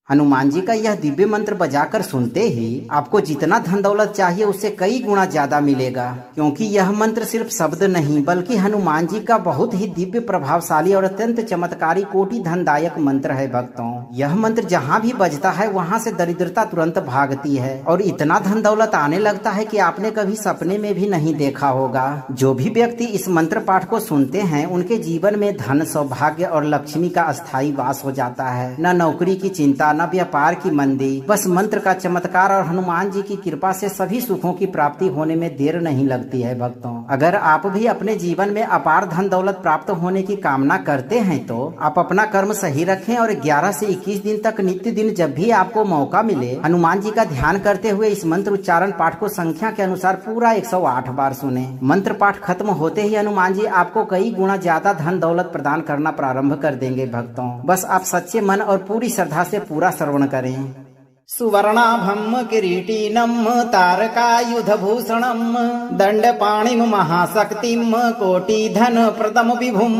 हनुमान जी का यह दिव्य मंत्र बजाकर सुनते ही आपको जितना धन दौलत चाहिए उससे कई गुना ज्यादा मिलेगा, क्योंकि यह मंत्र सिर्फ शब्द नहीं बल्कि हनुमान जी का बहुत ही दिव्य, प्रभावशाली और अत्यंत चमत्कारी, कोटि धनदायक मंत्र है। भक्तों, यह मंत्र जहाँ भी बजता है वहाँ से दरिद्रता तुरंत भागती है और इतना धन दौलत आने लगता है कि आपने कभी सपने में भी नहीं देखा होगा। जो भी व्यक्ति इस मंत्र पाठ को सुनते हैं उनके जीवन में धन, सौभाग्य और लक्ष्मी का अस्थायी वास हो जाता है। न नौकरी की चिंता, न व्यापार की मंदी, बस मंत्र का चमत्कार और हनुमान जी की कृपा से सभी सुखों की प्राप्ति होने में देर नहीं लगती है। भक्तों, अगर आप भी अपने जीवन में अपार धन दौलत प्राप्त होने की कामना करते हैं तो आप अपना कर्म सही रखें और 11 से 21 दिन तक नित्य दिन जब भी आपको मौका मिले हनुमान जी का ध्यान करते हुए इस मंत्र उच्चारण पाठ को संख्या के अनुसार पूरा 108 बार सुने। मंत्र पाठ खत्म होते ही हनुमान जी आपको कई गुना ज्यादा धन दौलत प्रदान करना प्रारंभ कर देंगे। भक्तों, बस आप सच्चे मन और पूरी श्रद्धा से पूरा श्रवण करें। सुवर्णाभं किरीटिनं तारकायुधभूषणं दण्डपाणिं महाशक्तिं कोटिधनप्रदं विभुं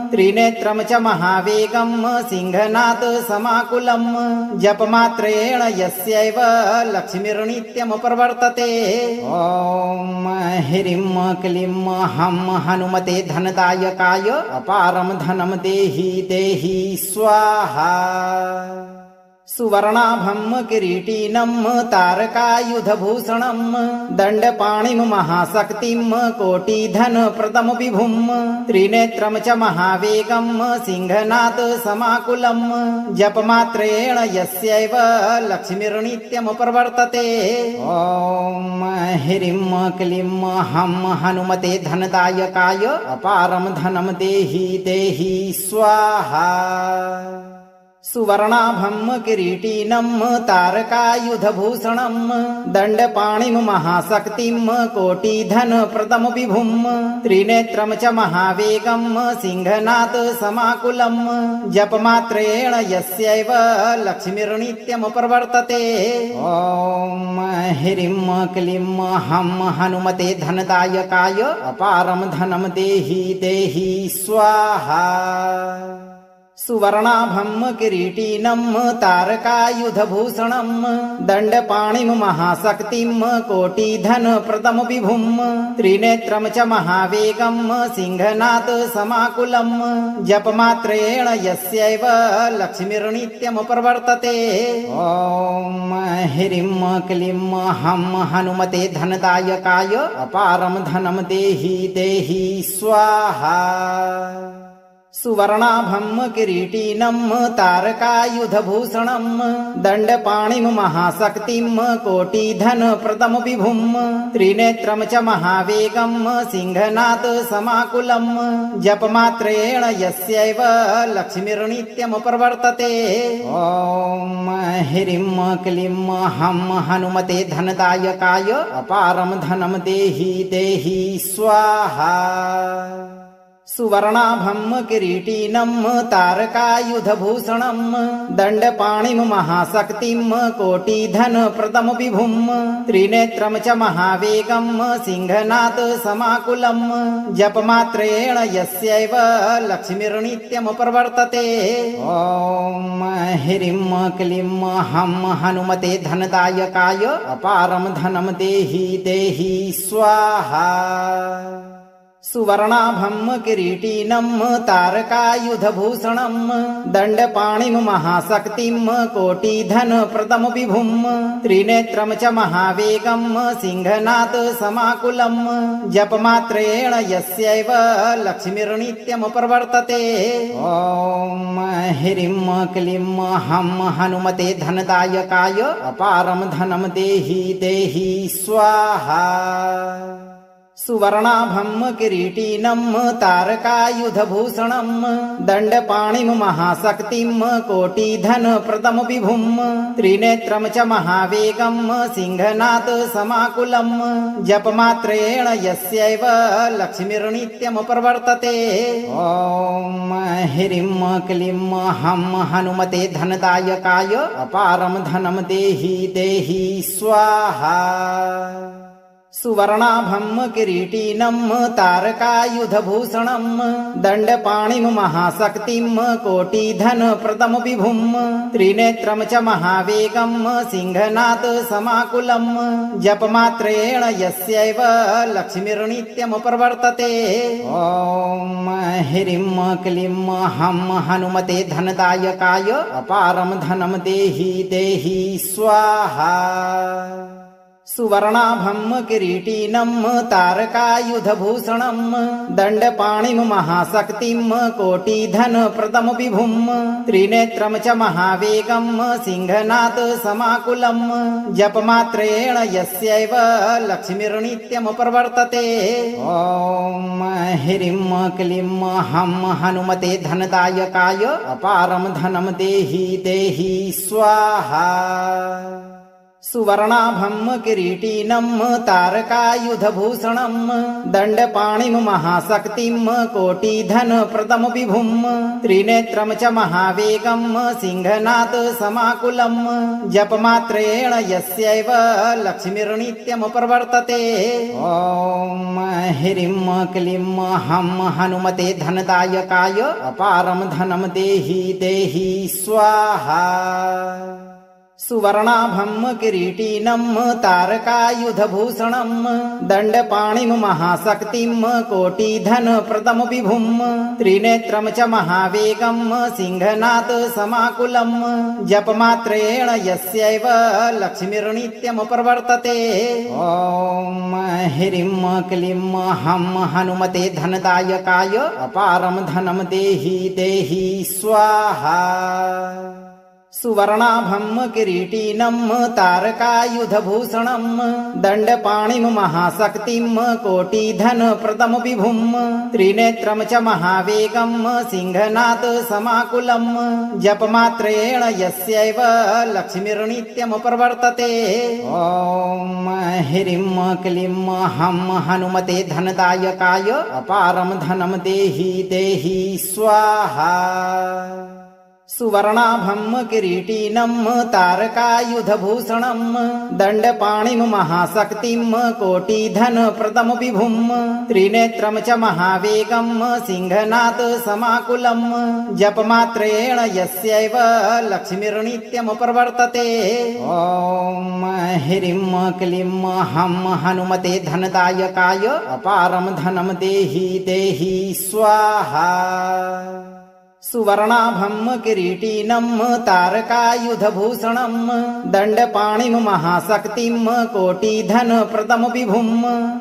त्रिनेत्रं च महावेगं सिंहनाद समाकुलं जपमात्रेण यस्यैव लक्ष्मीर्नित्यं प्रवर्तते। ॐ ह्रीं क्लीं हं हनुमते धनदायकाय अपारं धनं देहि देहि स्वाहा। सुवर्णाभं किरीटिनं तारकायुधभूषणं दण्डपाणिं महाशक्तिं कोटिधनप्रदं विभुं त्रिनेत्रं च महावेगं सिंहनाद समाकुलं जपमात्रेण यस्यैव लक्ष्मीर्नित्यं प्रवर्तते। ॐ ह्रीं क्लीं हं हनुमते धनदायकाय अपारं धनं देहि देहि स्वाहा। सुवर्णाभं किरीटिनं तारकायुधभूषणं दण्डपाणिं महाशक्तिं कोटिधनप्रदं विभुं त्रिनेत्रं च महावेगं सिंहनाद समाकुलं जपमात्रेण यस्यैव लक्ष्मीर्नित्यं प्रवर्तते। ॐ ह्रीं क्लीं हं हनुमते धनदायकाय अपारं धनं देहि देहि स्वाहा। सुवर्णाभं किरीटिनं तारकायुधभूषणं दण्डपाणिं महाशक्तिं कोटिधनप्रदं विभुं त्रिनेत्रं च महावेगं सिंहनाद समाकुलं जपमात्रेण यस्यैव लक्ष्मीर्नित्यं प्रवर्तते। ॐ ह्रीं क्लीं हं हनुमते धनदायकाय अपारं धनं देहि देहि स्वाहा। सुवर्णाभं किरीटिनं तारकायुधभूषणं दण्डपाणिं महाशक्तिं कोटिधनप्रदं विभुं त्रिनेत्रं च महावेगं सिंहनाद समाकुलं जपमात्रेण यस्यैव लक्ष्मीर्नित्यं प्रवर्तते। ॐ ह्रीं क्लीं हं हनुमते धनदायकाय अपारं धनं देहि देहि स्वाहा। सुवर्णाभं किरीटिनं तारकायुधभूषणं दण्डपाणिं महाशक्तिं कोटिधनप्रदं विभुं त्रिनेत्रं च महावेगं सिंहनाद समाकुलं जपमात्रेण यस्यैव लक्ष्मीर्नित्यं प्रवर्तते। ॐ ह्रीं क्लीं हं हनुमते धनदायकाय अपारं धनं देहि देहि स्वाहा। सुवर्णाभं किरीटिनं तारकायुधभूषणं दण्डपाणिं महाशक्तिं कोटिधनप्रदं विभुं त्रिनेत्रं च महावेगं सिंहनाद समाकुलं जपमात्रेण यस्यैव लक्ष्मीर्नित्यं प्रवर्तते। ॐ ह्रीं क्लीं हं हनुमते धनदायकाय अपारं धनं देहि देहि स्वाहा। सुवर्णाभं किरीटिनं तारकायुधभूषणं दण्डपाणिं महाशक्तिं कोटिधनप्रदं विभुं त्रिनेत्रं च महावेगं सिंहनाद समाकुलं जपमात्रेण यस्यैव लक्ष्मीर्नित्यं प्रवर्तते। ॐ ह्रीं क्लीं हं हनुमते धनदायकाय अपारं धनं देहि देहि स्वाहा। सुवर्णाभं किरीटिनं तारकायुधभूषणं दण्डपाणिं महाशक्तिं कोटिधनप्रदं विभुं त्रिनेत्रं च महावेगं सिंहनाद समाकुलं जपमात्रेण यस्यैव लक्ष्मीर्नित्यं प्रवर्तते। ॐ ह्रीं क्लीं हं हनुमते धनदायकाय अपारं धनं देहि देहि स्वाहा। सुवर्णाभं किरीटिनं तारकायुधभूषणं दण्डपाणिं महाशक्तिं कोटिधनप्रदं विभुं त्रिनेत्रं च महावेगं सिंहनाद समाकुलं जपमात्रेण यस्यैव लक्ष्मीर्नित्यं प्रवर्तते। ॐ ह्रीं क्लीं हं हनुमते धनदायकाय अपारं धनं देहि देहि स्वाहा। सुवर्णाभं किरीटिनं तारकायुधभूषणं दण्डपाणिं महाशक्तिं कोटिधनप्रदं विभुं त्रिनेत्रं च महावेगं सिंहनाद समाकुलं जपमात्रेण यस्यैव लक्ष्मीर्नित्यं प्रवर्तते। ॐ ह्रीं क्लीं हं हनुमते धनदायकाय अपारं धनं देहि देहि स्वाहा। सुवर्णाभं किरीटिनं तारकायुधभूषणं दण्डपाणिं महाशक्तिं कोटिधनप्रदं विभुं त्रिनेत्रं च महावेगं सिंहनाद समाकुलं जपमात्रेण यस्यैव लक्ष्मीर्नित्यं प्रवर्तते। ॐ ह्रीं क्लीं हं हनुमते धनदायकाय अपारं धनं देहि देहि स्वाहा। सुवर्णाभं किरीटिनं तारकायुधभूषणं दण्डपाणिं महाशक्तिं कोटिधनप्रदं विभुं त्रिनेत्रं च महावेगं सिंहनाद समाकुलं जपमात्रेण यस्यैव लक्ष्मीर्नित्यं प्रवर्तते। ॐ ह्रीं क्लीं हं हनुमते धनदायकाय अपारं धनं देहि देहि स्वाहा। सुवर्णाभं किरीटिनं तारकायुधभूषणं दण्डपाणिं महाशक्तिं कोटिधनप्रदं विभुं त्रिनेत्रं च महावेगं सिंहनाद समाकुलं जपमात्रेण यस्यैव लक्ष्मीर्नित्यं प्रवर्तते। ॐ ह्रीं क्लीं हं हनुमते धनदायकाय अपारं धनं देहि देहि स्वाहा। सुवर्णाभं किरीटिनं तारकायुधभूषणं दण्डपाणिं महाशक्तिं कोटिधनप्रदं विभुं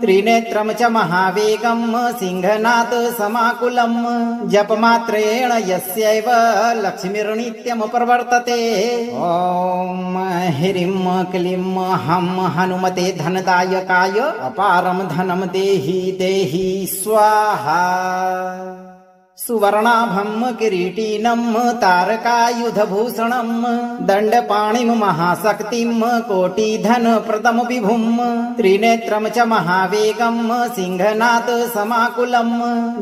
त्रिनेत्रं च महावेगं सिंहनाद समाकुलं जपमात्रेण यस्यैव लक्ष्मीर्नित्यं प्रवर्तते। ॐ ह्रीं क्लीं हं हनुमते धनदायकाय अपारं धनं देहि देहि स्वाहा। सुवर्णाभं किरीटिनं तारकायुधभूषणं दण्डपाणिं महाशक्तिं कोटिधनप्रदं विभुं त्रिनेत्रं च महावेगं सिंहनाद समाकुलं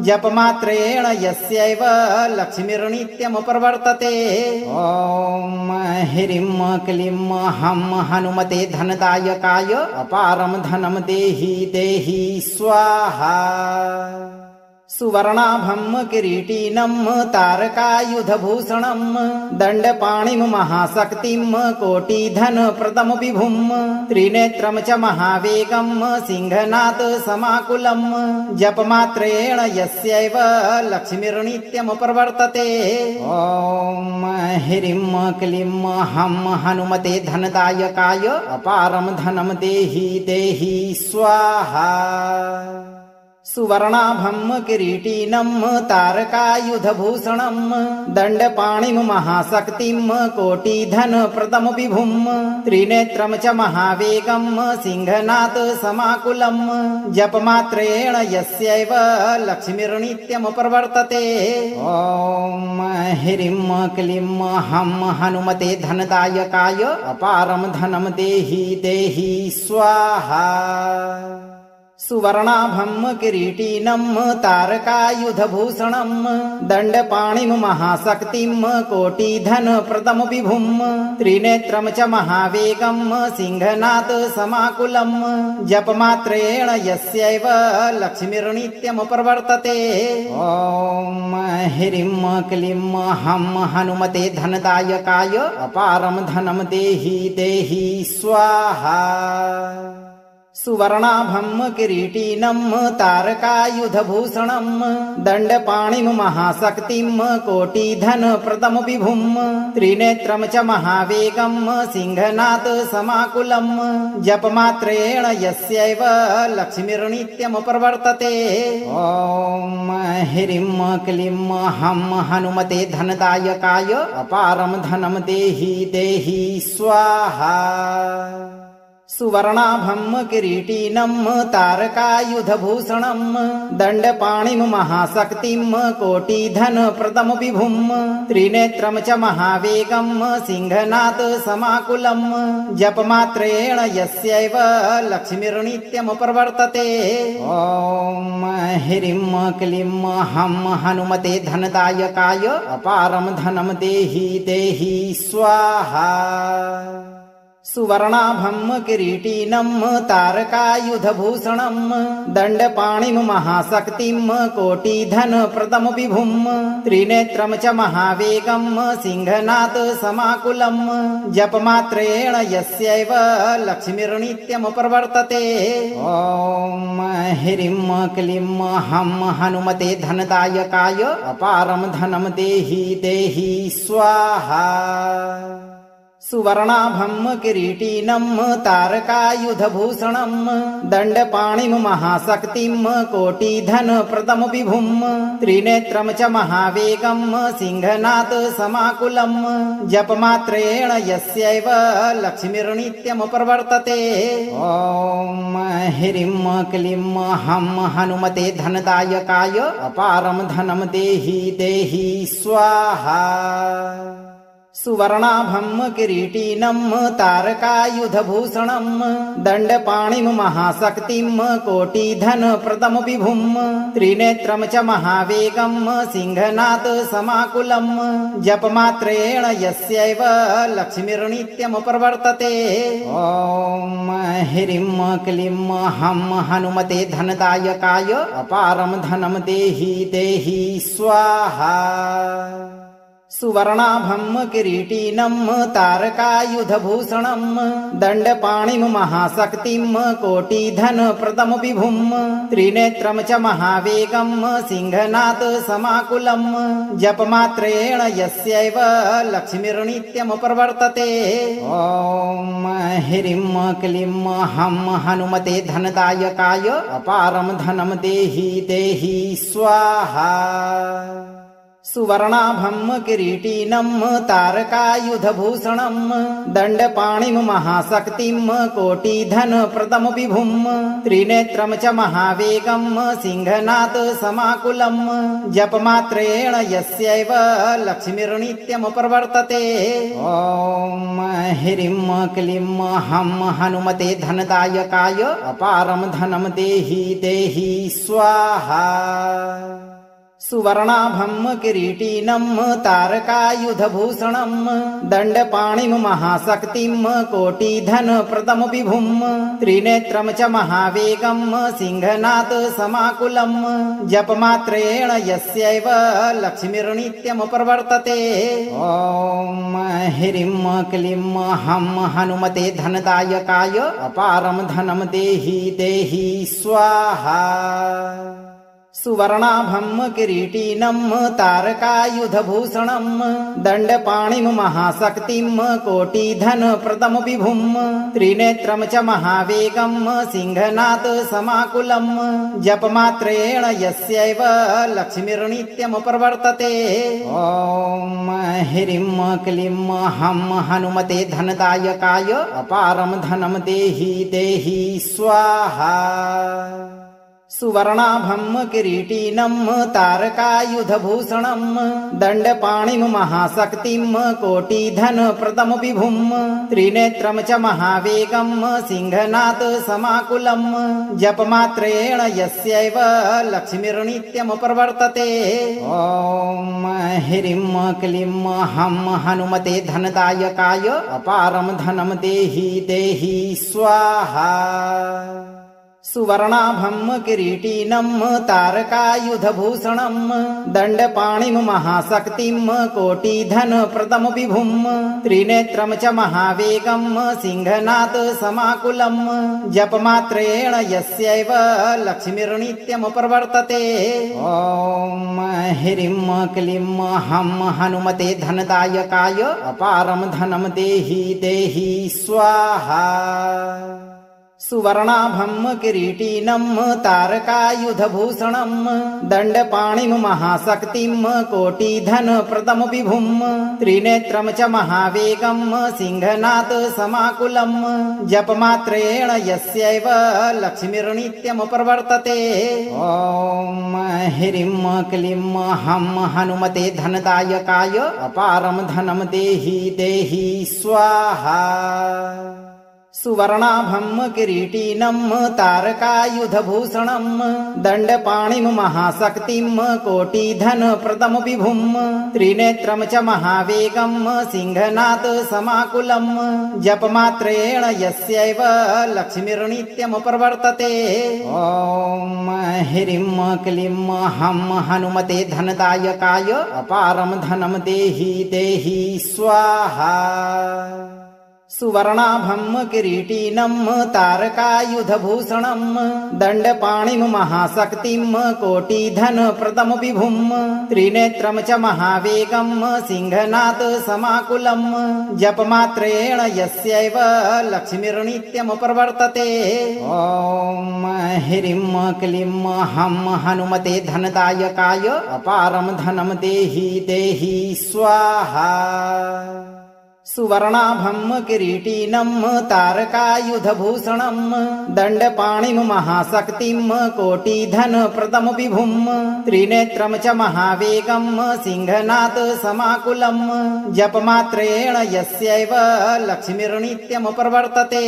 जपमात्रेण यस्यैव लक्ष्मीर्नित्यं प्रवर्तते। ॐ ह्रीं क्लीं हं हनुमते धनदायकाय अपारं धनं देहि देहि स्वाहा। सुवर्णाभं किरीटिनं तारकायुधभूषणं दण्डपाणिं महाशक्तिं कोटिधनप्रदं विभुं त्रिनेत्रं च महावेगं सिंहनाद समाकुलं जपमात्रेण यस्यैव लक्ष्मीर्नित्यं प्रवर्तते। ॐ ह्रीं क्लीं हं हनुमते धनदायकाय अपारं धनं देहि देहि स्वाहा। सुवर्णाभं किरीटिनं तारकायुधभूषणं दण्डपाणिं महाशक्तिं कोटिधनप्रदं विभुं त्रिनेत्रं च महावेगं सिंहनाद समाकुलं जपमात्रेण यस्यैव लक्ष्मीर्नित्यं प्रवर्तते। ॐ ह्रीं क्लीं हं हनुमते धनदायकाय अपारं धनं देहि देहि स्वाहा। सुवर्णाभं किरीटिनं तारकायुधभूषणं दण्डपाणिं महाशक्तिं कोटिधनप्रदं विभुं त्रिनेत्रं च महावेगं सिंहनाद समाकुलं जपमात्रेण यस्यैव लक्ष्मीर्नित्यं प्रवर्तते। ॐ ह्रीं क्लीं हं हनुमते धनदायकाय अपारं धनं देहि देहि स्वाहा। सुवर्णाभं किरीटिनं तारकायुधभूषणं दण्डपाणिं महाशक्तिं कोटिधनप्रदं विभुं त्रिनेत्रं च महावेगं सिंहनाद समाकुलं जपमात्रेण यस्यैव लक्ष्मीर्नित्यं प्रवर्तते। ॐ ह्रीं क्लीं हं हनुमते धनदायकाय अपारं धनं देहि देहि स्वाहा। सुवर्णाभं किरीटिनं तारकायुधभूषणं दण्डपाणिं महाशक्तिं कोटिधनप्रदं विभुं त्रिनेत्रं च महावेगं सिंहनाद समाकुलं जपमात्रेण यस्यैव लक्ष्मीर्नित्यं प्रवर्तते। ॐ ह्रीं क्लीं हं हनुमते धनदायकाय अपारं धनं देहि देहि स्वाहा। सुवर्णाभं किरीटिनं तारकायुधभूषणं दण्डपाणिं महाशक्तिं कोटिधनप्रदं विभुं त्रिनेत्रं च महावेगं सिंहनाद समाकुलं जपमात्रेण यस्यैव लक्ष्मीर्नित्यं प्रवर्तते। ॐ ह्रीं क्लीं हं हनुमते धनदायकाय अपारं धनं देहि देहि स्वाहा। सुवर्णाभं किरीटिनं तारकायुधभूषणं दण्डपाणिं महाशक्तिं कोटिधनप्रदं विभुं त्रिनेत्रं च महावेगं सिंहनाद समाकुलं जपमात्रेण यस्यैव लक्ष्मीर्नित्यं प्रवर्तते। ॐ ह्रीं क्लीं हं हनुमते धनदायकाय अपारं धनं देहि देहि स्वाहा। सुवर्णाभं किरीटिनं तारकायुधभूषणं दण्डपाणिं महाशक्तिं कोटिधनप्रदं विभुं त्रिनेत्रं च महावेगं सिंहनाद समाकुलं जपमात्रेण यस्यैव लक्ष्मीर्नित्यं प्रवर्तते। ॐ ह्रीं क्लीं हं हनुमते धनदायकाय अपारं धनं देहि देहि स्वाहा। सुवर्णाभं किरीटिनं तारकायुधभूषणं दण्डपाणिं महाशक्तिं कोटिधनप्रदं विभुं त्रिनेत्रं च महावेगं सिंहनाद समाकुलं जपमात्रेण यस्यैव लक्ष्मीर्नित्यं प्रवर्तते। ॐ ह्रीं क्लीं हं हनुमते धनदायकाय अपारं धनं देहि देहि स्वाहा। सुवर्णाभं किरीटिनं तारकायुधभूषणं दण्डपाणिं महाशक्तिं कोटिधनप्रदं विभुं त्रिनेत्रं च महावेगं सिंहनाद समाकुलं जपमात्रेण यस्यैव लक्ष्मीर्नित्यं प्रवर्तते। ॐ ह्रीं क्लीं हं हनुमते धनदायकाय अपारं धनं देहि देहि स्वाहा। सुवर्णाभं किरीटिनं तारकायुधभूषणं दण्डपाणिं महाशक्तिं कोटिधनप्रदं विभुं त्रिनेत्रं च महावेगं सिंहनाद समाकुलं जपमात्रेण यस्यैव लक्ष्मीर्नित्यं प्रवर्तते। ॐ ह्रीं क्लीं हं हनुमते धनदायकाय अपारं धनं देहि देहि स्वाहा। सुवर्णाभं किरीटिनं तारकायुधभूषणं दण्डपाणिं महाशक्तिं कोटिधनप्रदं विभुं त्रिनेत्रं च महावेगं सिंहनाद समाकुलं जपमात्रेण यस्यैव लक्ष्मीर्नित्यं प्रवर्तते। ॐ ह्रीं क्लीं हं हनुमते धनदायकाय अपारं धनं देहि देहि स्वाहा। सुवर्णाभं किरीटिनं तारकायुधभूषणं दण्डपाणिं महाशक्तिं कोटिधनप्रदं विभुं त्रिनेत्रं च महावेगं सिंहनाद समाकुलं जपमात्रेण यस्यैव लक्ष्मीर्नित्यं प्रवर्तते। ॐ ह्रीं क्लीं हं हनुमते धनदायकाय अपारं धनं देहि देहि स्वाहा। सुवर्णाभं किरीटिनं तारकायुधभूषणं दण्डपाणिं महाशक्तिं कोटिधनप्रदं विभुं त्रिनेत्रं च महावेगं सिंहनाद समाकुलं जपमात्रेण यस्यैव लक्ष्मीर्नित्यं प्रवर्तते। ॐ ह्रीं क्लीं हं हनुमते धनदायकाय अपारं धनं देहि देहि स्वाहा। सुवर्णाभं किरीटिनं तारकायुधभूषणं दण्डपाणिं महाशक्तिं कोटिधनप्रदं विभुं त्रिनेत्रं च महावेगं सिंहनाद समाकुलं जपमात्रेण यस्यैव लक्ष्मीर्नित्यं प्रवर्तते। ॐ ह्रीं क्लीं हं हनुमते धनदायकाय अपारं धनं देहि देहि स्वाहा। सुवर्णाभं किरीटिनं तारकायुधभूषणं दण्डपाणिं महाशक्तिं कोटिधनप्रदं विभुं त्रिनेत्रं च महावेगं सिंहनाद समाकुलं जपमात्रेण यस्यैव लक्ष्मीर्नित्यं प्रवर्तते। ॐ ह्रीं क्लीं हं हनुमते धनदायकाय अपारं धनं देहि देहि स्वाहा। सुवर्णाभं किरीटिनं तारकायुधभूषणं दण्डपाणिं महाशक्तिं कोटिधनप्रदं विभुं त्रिनेत्रं च महावेगं सिंहनाद समाकुलं जपमात्रेण यस्यैव लक्ष्मीर्नित्यं प्रवर्तते। ॐ ह्रीं क्लीं हं हनुमते धनदायकाय अपारं धनं देहि देहि स्वाहा। सुवर्णाभं किरीटिनं तारकायुधभूषणं दण्डपाणिं महाशक्तिं कोटिधनप्रदं विभुं त्रिनेत्रं च महावेगं सिंहनाद समाकुलं जपमात्रेण यस्यैव लक्ष्मीर्नित्यं प्रवर्तते।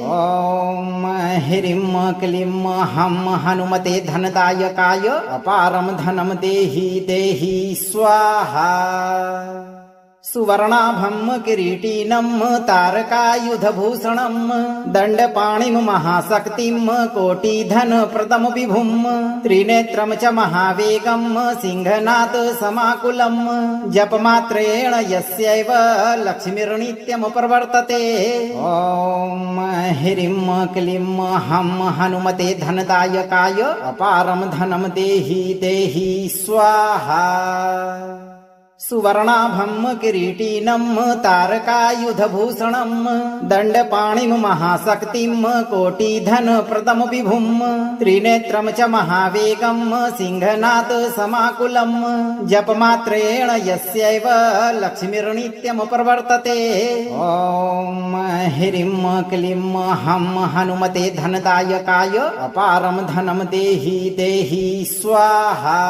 ॐ ह्रीं क्लीं हं हनुमते धनदायकाय अपारं धनं देहि देहि स्वाहा। सुवर्णाभं किरीटिनं तारकायुधभूषणं दण्डपाणिं महाशक्तिं कोटिधनप्रदं विभुं त्रिनेत्रं च महावेगं सिंहनाद समाकुलं जपमात्रेण यस्यैव लक्ष्मीर्नित्यं प्रवर्तते। ॐ ह्रीं क्लीं हं हनुमते धनदायकाय अपारं धनं देहि देहि स्वाहा। सुवर्णाभं किरीटिनं तारकायुधभूषणं दण्डपाणिं महाशक्तिं कोटिधनप्रदं विभुं त्रिनेत्रं च महावेगं सिंहनाद समाकुलं जपमात्रेण यस्यैव लक्ष्मीर्नित्यं प्रवर्तते। ॐ ह्रीं क्लीं हं हनुमते धनदायकाय अपारं धनं देहि देहि स्वाहा।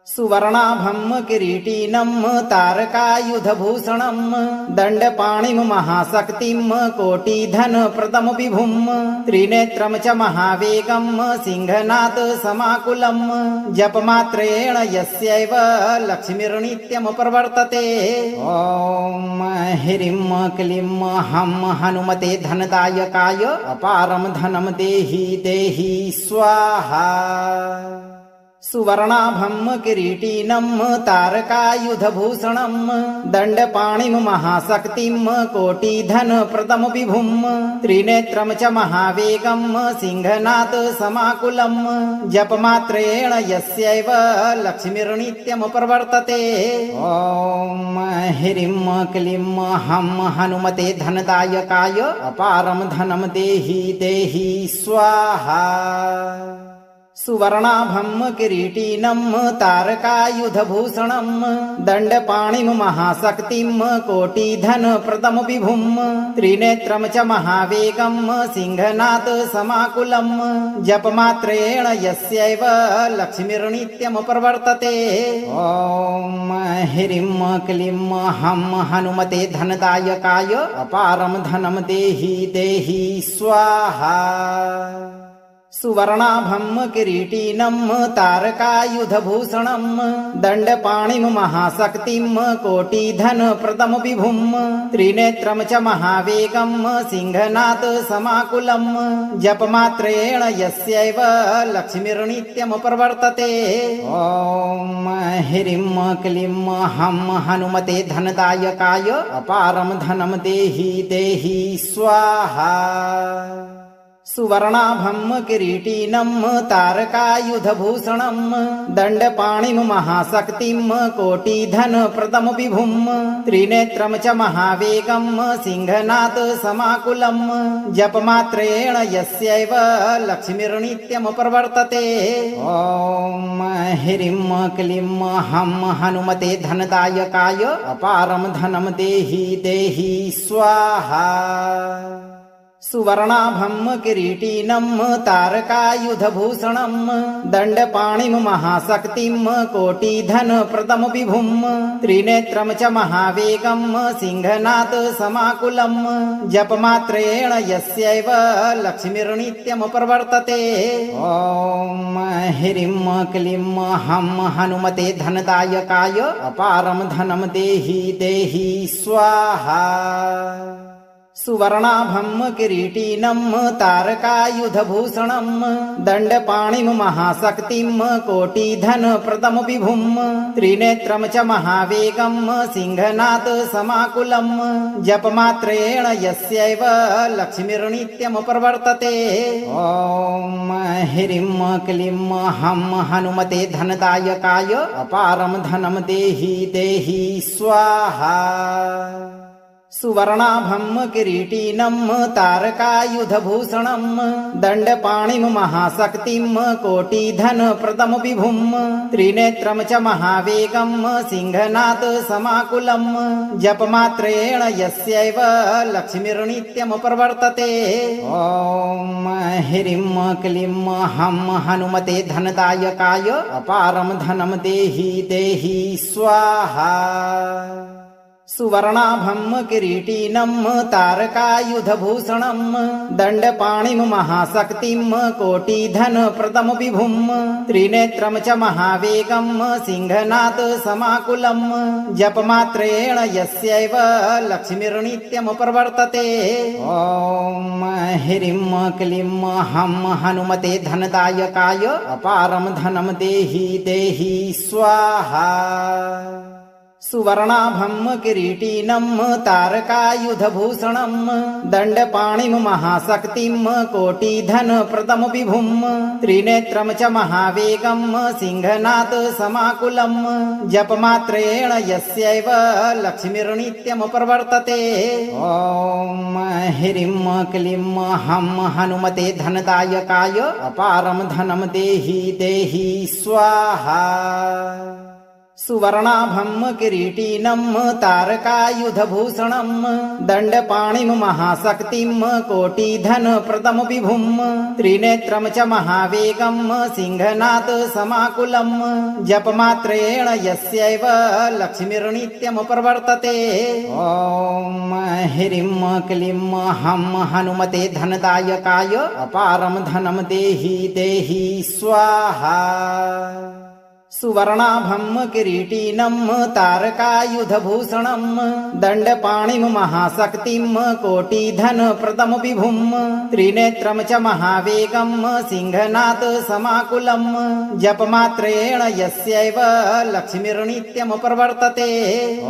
सुवर्णाभं किरीटिनं तारकायुधभूषणं दण्डपाणिं महाशक्तिं कोटिधनप्रदं विभुं त्रिनेत्रं च महावेगं सिंहनाद समाकुलं जपमात्रेण यस्यैव लक्ष्मीर्नित्यं प्रवर्तते। ॐ ह्रीं क्लीं हं हनुमते धनदायकाय अपारं धनं देहि देहि स्वाहा। सुवर्णाभं किरीटिनं तारकायुधभूषणं दण्डपाणिं महाशक्तिं कोटिधनप्रदं विभुं त्रिनेत्रं च महावेगं सिंहनाद समाकुलं जपमात्रेण यस्यैव लक्ष्मीर्नित्यं प्रवर्तते। ॐ ह्रीं क्लीं हं हनुमते धनदायकाय अपारं धनं देहि देहि स्वाहा। सुवर्णाभं किरीटिनं तारकायुधभूषणं दण्डपाणिं महाशक्तिं कोटिधनप्रदं विभुं त्रिनेत्रं च महावेगं सिंहनाथ समाकुलं जपमात्रेण यस्यैव लक्ष्मीर्नित्यं प्रवर्तते। ॐ ह्रीं क्लीं हं हनुमते धनदायकाय अपारं धनं देहि देहि स्वाहा। सुवर्णाभं किरीटिनं तारकायुधभूषणं दण्डपाणिं महाशक्तिं कोटिधनप्रदं विभुं त्रिनेत्रं च महावेगं सिंहनाथ समाकुलं जपमात्रेण यस्यैव लक्ष्मीर्नित्यं प्रवर्तते। ॐ ह्रीं क्लीं हं हनुमते धनदायकाय अपारं धनं देहि देहि स्वाहा। सुवर्णाभं किरीटिनं तारकायुधभूषणं दण्डपाणिं महाशक्तिं कोटिधनप्रदं विभुं त्रिनेत्रं च महावेगं सिंहनाथ समाकुलं जपमात्रेण यस्यैव लक्ष्मीर्नित्यं प्रवर्तते। ॐ ह्रीं क्लीं हं हनुमते धनदायकाय अपारं धनं देहि देहि स्वाहा। सुवर्णाभं किरीटिनं तारकायुधभूषणं दण्डपाणिं महाशक्तिं कोटिधनप्रदं विभुं त्रिनेत्रं च महावेगं सिंहनाथ समाकुलं जपमात्रेण यस्यैव लक्ष्मीर्नित्यं प्रवर्तते। ॐ ह्रीं क्लीं हं हनुमते धनदायकाय अपारं धनं देहि देहि स्वाहा। सुवर्णाभं किरीटिनं तारकायुधभूषणं दण्डपाणिं महाशक्तिं कोटिधनप्रदं विभुं त्रिनेत्रं च महावेगं सिंहनाथ समाकुलं जपमात्रेण यस्यैव लक्ष्मीर्नित्यं प्रवर्तते। ॐ ह्रीं क्लीं हं हनुमते धनदायकाय अपारं धनं देहि देहि स्वाहा। सुवर्णाभं किरीटिनं तारकायुधभूषणं दण्डपाणिं महाशक्तिं कोटिधनप्रदं विभुं त्रिनेत्रं च महावेगं सिंहनाथ समाकुलं जपमात्रेण यस्यैव लक्ष्मीर्नित्यं प्रवर्तते। ॐ ह्रीं क्लीं हं हनुमते धनदायकाय अपारं धनं देहि देहि स्वाहा। सुवर्णाभं किरीटिनं तारकायुधभूषणं दण्डपाणिं महाशक्तिं कोटिधनप्रदं विभुं त्रिनेत्रं च महावेगं सिंहनाथ समाकुलं जपमात्रेण यस्यैव लक्ष्मीर्नित्यं प्रवर्तते। ॐ ह्रीं क्लीं हं हनुमते धनदायकाय अपारं धनं देहि देहि स्वाहा। सुवर्णाभं किरीटिनं तारकायुधभूषणं दण्डपाणिं महाशक्तिं कोटिधनप्रदं विभुं त्रिनेत्रं च महावेगं सिंहनाथ समाकुलं जपमात्रेण यस्यैव लक्ष्मीर्नित्यं प्रवर्तते। ॐ ह्रीं क्लीं हं हनुमते धनदायकाय अपारं धनं देहि देहि स्वाहा। सुवर्णाभं किरीटिनं तारकायुधभूषणं दण्डपाणिं महाशक्तिं कोटिधनप्रदं विभुं त्रिनेत्रं च महावेगं सिंहनाथ समाकुलं जपमात्रेण यस्यैव लक्ष्मीर्नित्यं प्रवर्तते। ॐ ह्रीं क्लीं हं हनुमते धनदायकाय अपारं धनं देहि देहि स्वाहा। सुवर्णाभं किरीटिनं तारकायुधभूषणं दण्डपाणिं महाशक्तिं कोटिधनप्रदं विभुं त्रिनेत्रं च महावेगं सिंहनाथ समाकुलं जपमात्रेण यस्यैव लक्ष्मीर्नित्यं प्रवर्तते।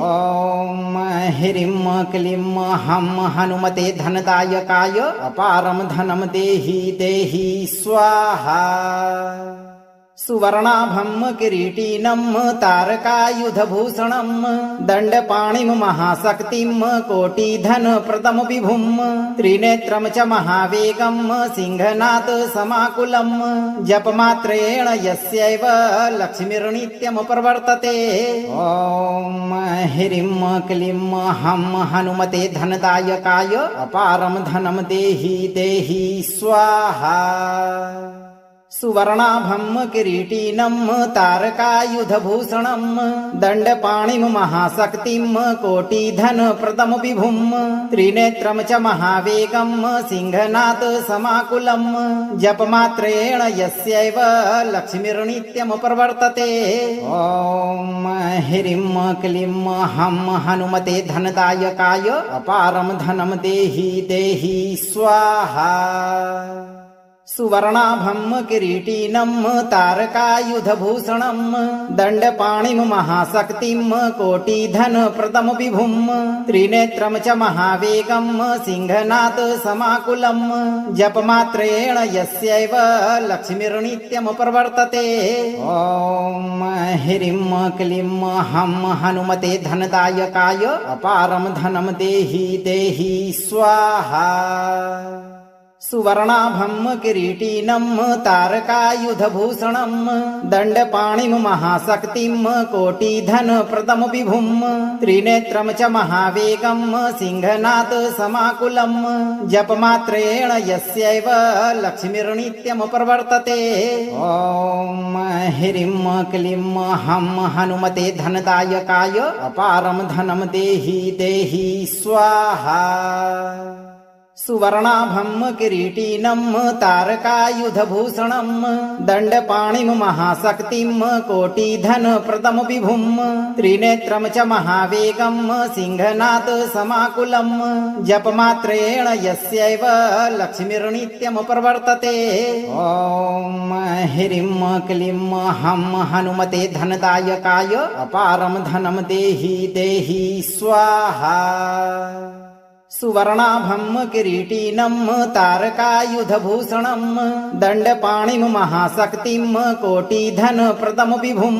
ॐ ह्रीं क्लीं हं हनुमते धनदायकाय अपारं धनं देहि देहि स्वाहा। सुवर्णाभं किरीटिनं तारकायुधभूषणं दण्डपाणिं महाशक्तिं कोटिधनप्रदं विभुं त्रिनेत्रं च महावेगं सिंहनाद समाकुलं जपमात्रेण यस्यैव लक्ष्मीर्नित्यं प्रवर्तते। ॐ ह्रीं क्लीं हं हनुमते धनदायकाय अपारं धनं देहि देहि स्वाहा। सुवर्णाभं किरीटिनं तारकायुधभूषणं दण्डपाणिं महाशक्तिं कोटिधनप्रदं विभुं त्रिनेत्रं च महावेगं सिंहनाद समाकुलं जपमात्रेण यस्यैव लक्ष्मीर्नित्यं प्रवर्तते। ॐ ह्रीं क्लीं हं हनुमते धनदायकाय अपारं धनं देहि देहि स्वाहा। सुवर्णाभं किरीटिनं तारकायुधभूषणं दण्डपाणिं महाशक्तिं कोटिधनप्रदं विभुं त्रिनेत्रं च महावेगं सिंहनाद समाकुलं जपमात्रेण यस्यैव लक्ष्मीर्नित्यं प्रवर्तते। ॐ ह्रीं क्लीं हं हनुमते धनदायकाय अपारं धनं देहि देहि स्वाहा। सुवर्णाभं किरीटिनं तारकायुधभूषणं दण्डपाणिं महाशक्तिं कोटिधनप्रदं विभुं त्रिनेत्रं च महावेगं सिंहनाद समाकुलं जपमात्रेण यस्यैव लक्ष्मीर्नित्यं प्रवर्तते। ॐ ह्रीं क्लीं हं हनुमते धनदायकाय अपारं धनं देहि देहि स्वाहा। सुवर्णाभं किरीटिनं तारकायुधभूषणं दण्डपाणिं महाशक्तिं कोटिधनप्रदं विभुं त्रिनेत्रं च महावेगं सिंहनाद समाकुलं जपमात्रेण यस्यैव लक्ष्मीर्नित्यं प्रवर्तते। ॐ ह्रीं क्लीं हं हनुमते धनदायकाय अपारं धनं देहि देहि स्वाहा। सुवर्णाभं किरीटिनं तारकायुधभूषणं दण्डपाणिं महाशक्तिं कोटिधनप्रदं विभुं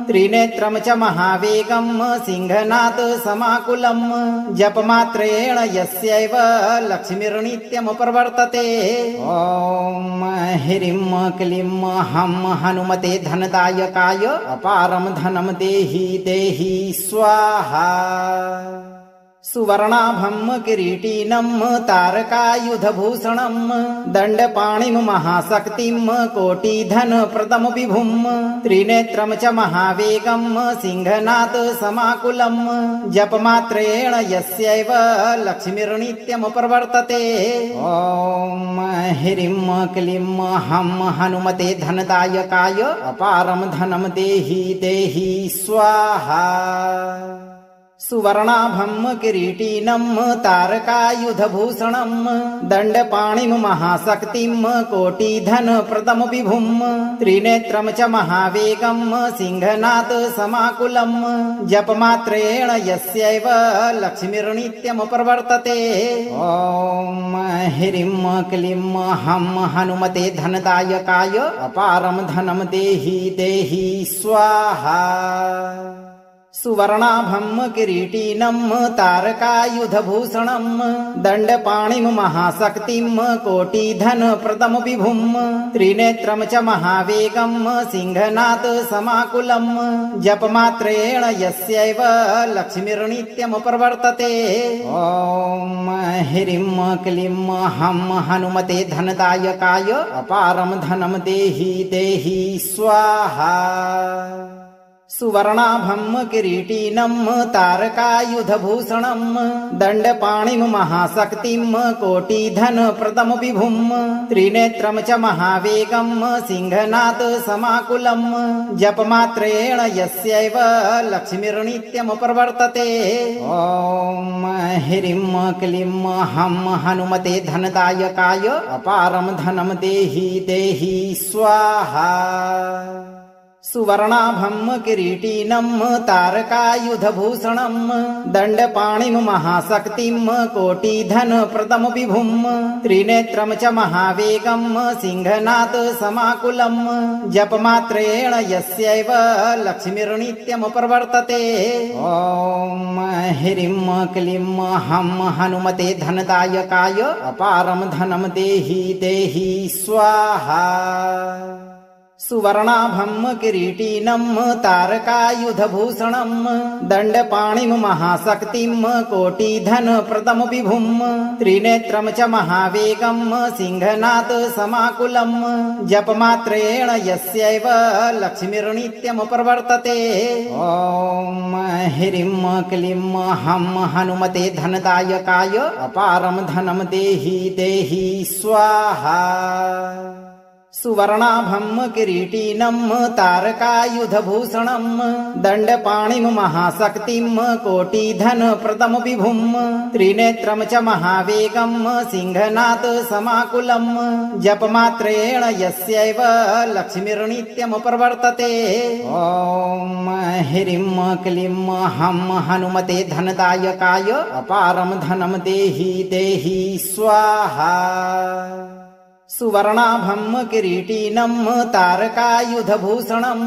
त्रिनेत्रं च महावेगं सिंहनाद समाकुलं जपमात्रेण यस्यैव लक्ष्मीर्नित्यं प्रवर्तते। ॐ ह्रीं क्लीं हं हनुमते धनदायकाय अपारं धनं देहि देहि स्वाहा। सुवर्णाभं किरीटिनं तारकायुधभूषणं दण्डपाणिं महाशक्तिं कोटिधनप्रदं विभुं त्रिनेत्रं च महावेगं सिंहनाद समाकुलं जपमात्रेण यस्यैव लक्ष्मीर्नित्यं प्रवर्तते। ॐ ह्रीं क्लीं हं हनुमते धनदायकाय अपारं धनं देहि देहि स्वाहा। सुवर्णाभं किरीटिनं तारकायुधभूषणं दण्डपाणिं महाशक्तिं कोटिधनप्रदं विभुं त्रिनेत्रं च महावेगं सिंहनाद समाकुलं जपमात्रेण यस्यैव लक्ष्मीर्नित्यं प्रवर्तते। ॐ ह्रीं क्लीं हं हनुमते धनदायकाय अपारं धनं देहि देहि स्वाहा। सुवर्णाभं किरीटिनं तारकायुधभूषणं दण्डपाणिं महाशक्तिं कोटिधनप्रदं विभुं त्रिनेत्रं च महावेगं सिंहनाद समाकुलं जपमात्रेण यस्यैव लक्ष्मीर्नित्यं प्रवर्तते। ॐ ह्रीं क्लीं हं हनुमते धनदायकाय अपारं धनं देहि देहि स्वाहा। सुवर्णाभं किरीटिनं तारकायुधभूषणं दण्डपाणिं महाशक्तिं कोटिधनप्रदं विभुं त्रिनेत्रं च महावेगं सिंहनाद समाकुलं जपमात्रेण यस्यैव लक्ष्मीर्नित्यं प्रवर्तते। ॐ ह्रीं क्लीं हं हनुमते धनदायकाय अपारं धनं देहि देहि स्वाहा। सुवर्णाभं किरीटिनं तारकायुधभूषणं दण्डपाणिं महाशक्तिं कोटिधनप्रदं विभुं त्रिनेत्रं च महावेगं सिंहनाथ समाकुलं जपमात्रेण यस्यैव लक्ष्मीर्नित्यं प्रवर्तते। ॐ ह्रीं क्लीं हं हनुमते धनदायकाय अपारं धनं देहि देहि स्वाहा। सुवर्णाभं किरीटिनं तारकायुधभूषणं दण्डपाणिं महाशक्तिं कोटिधनप्रदं विभुं त्रिनेत्रं च महावेगं सिंहनाथ समाकुलं जपमात्रेण यस्यैव लक्ष्मीर्नित्यं प्रवर्तते। ॐ ह्रीं क्लीं हं हनुमते धनदायकाय अपारं धनं देहि देहि स्वाहा। सुवर्णाभं किरीटिनं तारकायुधभूषणं दण्डपाणिं महाशक्तिं कोटिधनप्रदं विभुं त्रिनेत्रं च महावेगं सिंहनाथ समाकुलं जपमात्रेण यस्यैव लक्ष्मीर्नित्यं प्रवर्तते। ॐ ह्रीं क्लीं हं हनुमते धनदायकाय अपारं धनं देहि देहि स्वाहा। सुवर्णाभं किरीटिनं तारकायुधभूषणं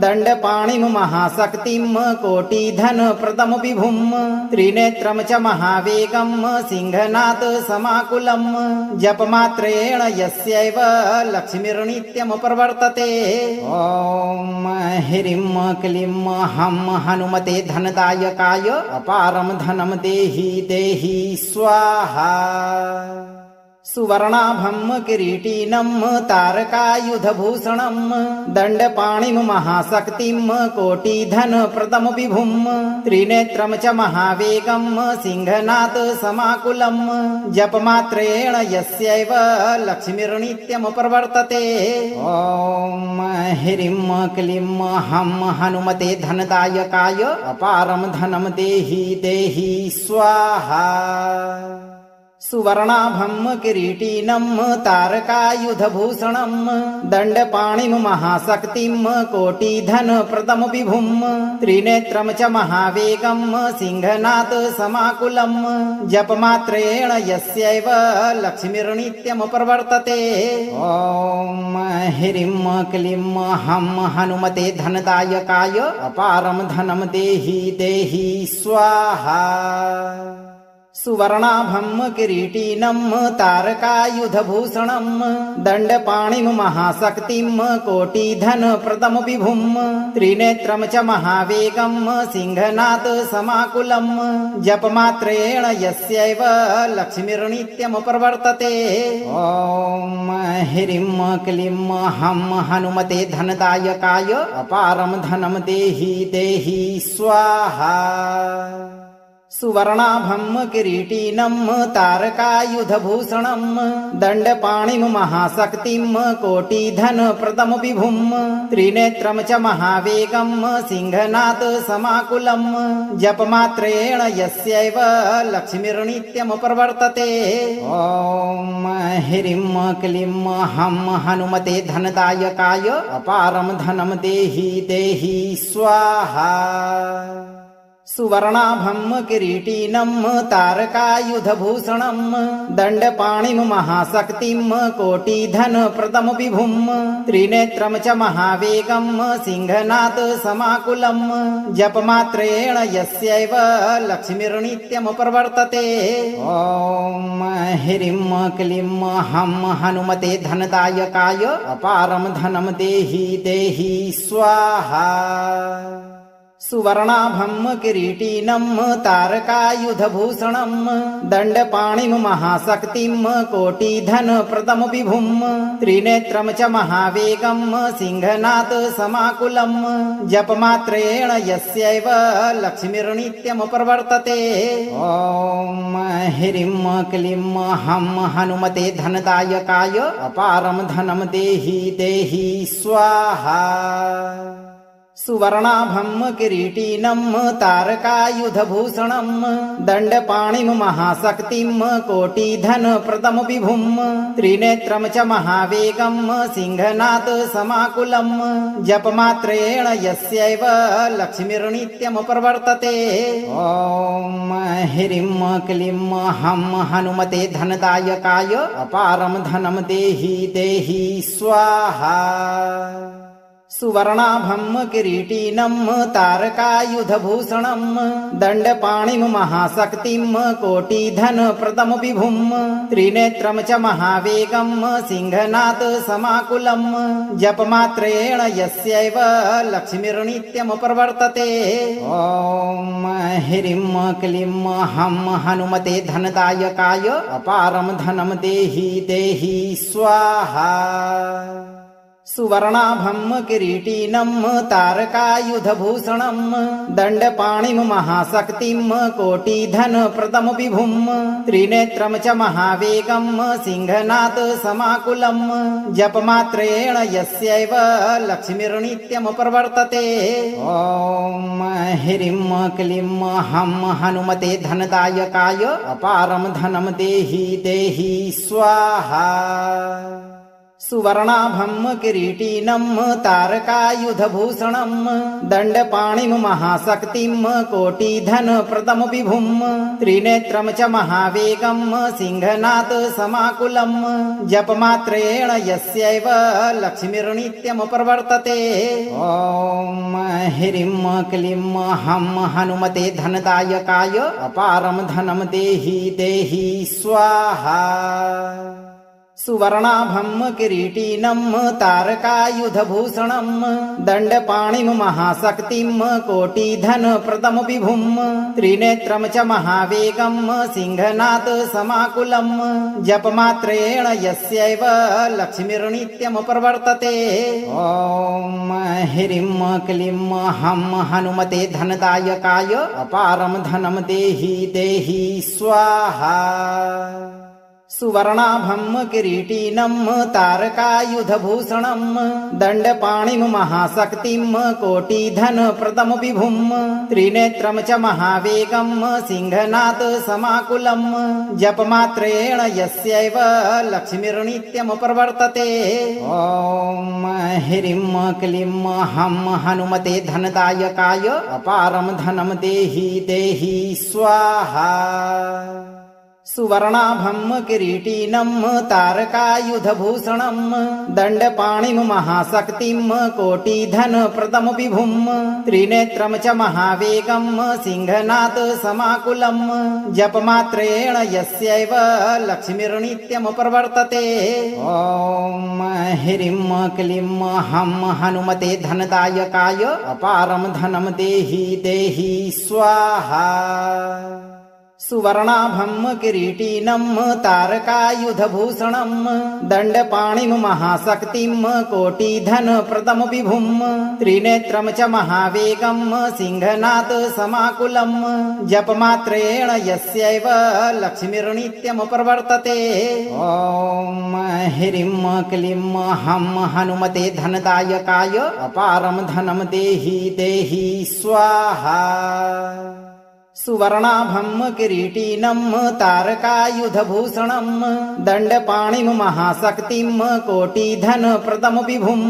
दण्डपाणिं महाशक्तिं कोटिधनप्रदं विभुं त्रिनेत्रं च महावेगं सिंहनाथ समाकुलं जपमात्रेण यस्यैव लक्ष्मीर्नित्यं प्रवर्तते। ॐ ह्रीं क्लीं हं हनुमते धनदायकाय अपारं धनं देहि देहि स्वाहा। सुवर्णाभं किरीटिनं तारकायुधभूषणं दण्डपाणिं महाशक्तिं कोटिधनप्रदं विभुं त्रिनेत्रं च महावेगं सिंहनाथ समाकुलं जपमात्रेण यस्यैव लक्ष्मीर्नित्यं प्रवर्तते। ॐ ह्रीं क्लीं हं हनुमते धनदायकाय अपारं धनं देहि देहि स्वाहा। सुवर्णाभं किरीटिनं तारकायुधभूषणं दण्डपाणिं महाशक्तिं कोटिधनप्रदं विभुं त्रिनेत्रं च महावेगं सिंहनाथ समाकुलं जपमात्रेण यस्यैव लक्ष्मीर्नित्यं प्रवर्तते। ॐ ह्रीं क्लीं हं हनुमते धनदायकाय अपारं धनं देहि देहि स्वाहा। सुवर्णाभं किरीटिनं तारकायुधभूषणं दण्डपाणिं महाशक्तिं कोटिधनप्रदं विभुं त्रिनेत्रं च महावेगं सिंहनाथ समाकुलं जपमात्रेण यस्यैव लक्ष्मीर्नित्यं प्रवर्तते। ॐ ह्रीं क्लीं हं हनुमते धनदायकाय अपारं धनं देहि देहि स्वाहा। सुवर्णाभं किरीटिनं तारकायुधभूषणं दण्डपाणिं महाशक्तिं कोटिधनप्रदं विभुं त्रिनेत्रं च महावेगं सिंहनाथ समाकुलं जपमात्रेण यस्यैव लक्ष्मीर्नित्यं प्रवर्तते। ॐ ह्रीं क्लीं हं हनुमते धनदायकाय अपारं धनं देहि देहि स्वाहा। सुवर्णाभं किरीटिनं तारकायुधभूषणं दण्डपाणिं महाशक्तिं कोटिधनप्रदं विभुं त्रिनेत्रं च महावेगं सिंहनाथ समाकुलं जपमात्रेण यस्यैव लक्ष्मीर्नित्यं प्रवर्तते। ॐ ह्रीं क्लीं हं हनुमते धनदायकाय अपारं धनं देहि देहि स्वाहा। सुवर्णाभं किरीटिनं तारकायुधभूषणं दण्डपाणिं महाशक्तिं कोटिधनप्रदं विभुं त्रिनेत्रं च महावेगं सिंहनाथ समाकुलं जपमात्रेण यस्यैव लक्ष्मीर्नित्यं प्रवर्तते। ॐ ह्रीं क्लीं हं हनुमते धनदायकाय अपारं धनं देहि देहि स्वाहा। सुवर्णाभं किरीटिनं तारकायुधभूषणं दण्डपाणिं महाशक्तिं कोटिधनप्रदं विभुं त्रिनेत्रं च महावेगं सिंहनाद समाकुलं जपमात्रेण यस्यैव लक्ष्मीर्नित्यं प्रवर्तते। ॐ ह्रीं क्लीं हं हनुमते धनदायकाय अपारं धनं देहि देहि स्वाहा। सुवर्णाभं किरीटिनं तारकायुधभूषणं दण्डपाणिं महाशक्तिं कोटिधनप्रदं विभुं त्रिनेत्रं च महावेगं सिंहनाद समाकुलं जपमात्रेण यस्यैव लक्ष्मीर्नित्यं प्रवर्तते। ॐ ह्रीं क्लीं हं हनुमते धनदायकाय अपारं धनं देहि देहि स्वाहा। सुवर्णाभं किरीटिनं तारकायुधभूषणं दण्डपाणिं महाशक्तिं कोटिधनप्रदं विभुं त्रिनेत्रं च महावेगं सिंहनाद समाकुलं जपमात्रेण यस्यैव लक्ष्मीर्नित्यं प्रवर्तते। ॐ ह्रीं क्लीं हं हनुमते धनदायकाय अपारं धनं देहि देहि स्वाहा। सुवर्णाभं किरीटिनं तारकायुधभूषणं दण्डपाणिं महाशक्तिं कोटिधनप्रदं विभुं त्रिनेत्रं च महावेगं सिंहनाद समाकुलं जपमात्रेण यस्यैव लक्ष्मीर्नित्यं प्रवर्तते। ॐ ह्रीं क्लीं हं हनुमते धनदायकाय अपारं धनं देहि देहि स्वाहा। सुवर्णाभं किरीटिनं तारकायुधभूषणं दण्डपाणिं महाशक्तिं कोटिधनप्रदं विभुं त्रिनेत्रं च महावेगं सिंहनाद समाकुलं जपमात्रेण यस्यैव लक्ष्मीर्नित्यं प्रवर्तते। ॐ ह्रीं क्लीं हं हनुमते धनदायकाय अपारं धनं देहि देहि स्वाहा। सुवर्णाभं किरीटिनं तारकायुधभूषणं दण्डपाणिं महाशक्तिं कोटिधनप्रदं विभुं त्रिनेत्रं च महावेगं सिंहनाद समाकुलं जपमात्रेण यस्यैव लक्ष्मीर्नित्यं प्रवर्तते। ॐ ह्रीं क्लीं हं हनुमते धनदायकाय अपारं धनं देहि देहि स्वाहा। सुवर्णाभं किरीटिनं तारकायुधभूषणं दण्डपाणिं महाशक्तिं कोटिधनप्रदं विभुं त्रिनेत्रं च महावेगं सिंहनाद समाकुलं जपमात्रेण यस्यैव लक्ष्मीर्नित्यं प्रवर्तते। ॐ ह्रीं क्लीं हं हनुमते धनदायकाय अपारं धनं देहि देहि स्वाहा। सुवर्णाभं किरीटिनं तारकायुधभूषणं दण्डपाणिं महाशक्तिं कोटिधनप्रदं विभुं त्रिनेत्रं च महावेगं सिंहनाद समाकुलं जपमात्रेण यस्यैव लक्ष्मीर्नित्यं प्रवर्तते। ॐ ह्रीं क्लीं हं हनुमते धनदायकाय अपारं धनं देहि देहि स्वाहा। सुवर्णाभं किरीटिनं तारकायुधभूषणं दण्डपाणिं महाशक्तिं कोटिधनप्रदं विभुं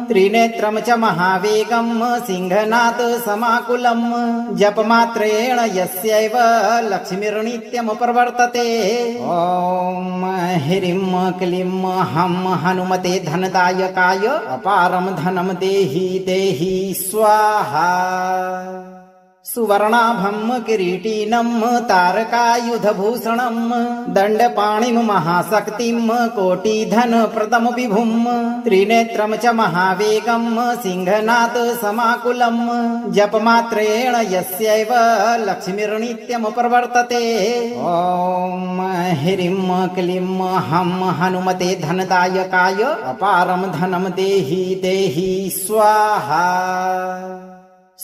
त्रिनेत्रं च महावेगं सिंहनाद समाकुलं जपमात्रेण यस्यैव लक्ष्मीर्नित्यं प्रवर्तते। ॐ ह्रीं क्लीं हं हनुमते धनदायकाय अपारं धनं देहि देहि स्वाहा। सुवर्णाभं किरीटिनं तारकायुधभूषणं दण्डपाणिं महाशक्तिं कोटिधनप्रदं विभुं त्रिनेत्रं च महावेगं सिंहनाद समाकुलं जपमात्रेण यस्यैव लक्ष्मीर्नित्यं प्रवर्तते। ॐ ह्रीं क्लीं हं हनुमते धनदायकाय अपारं धनं देहि देहि स्वाहा।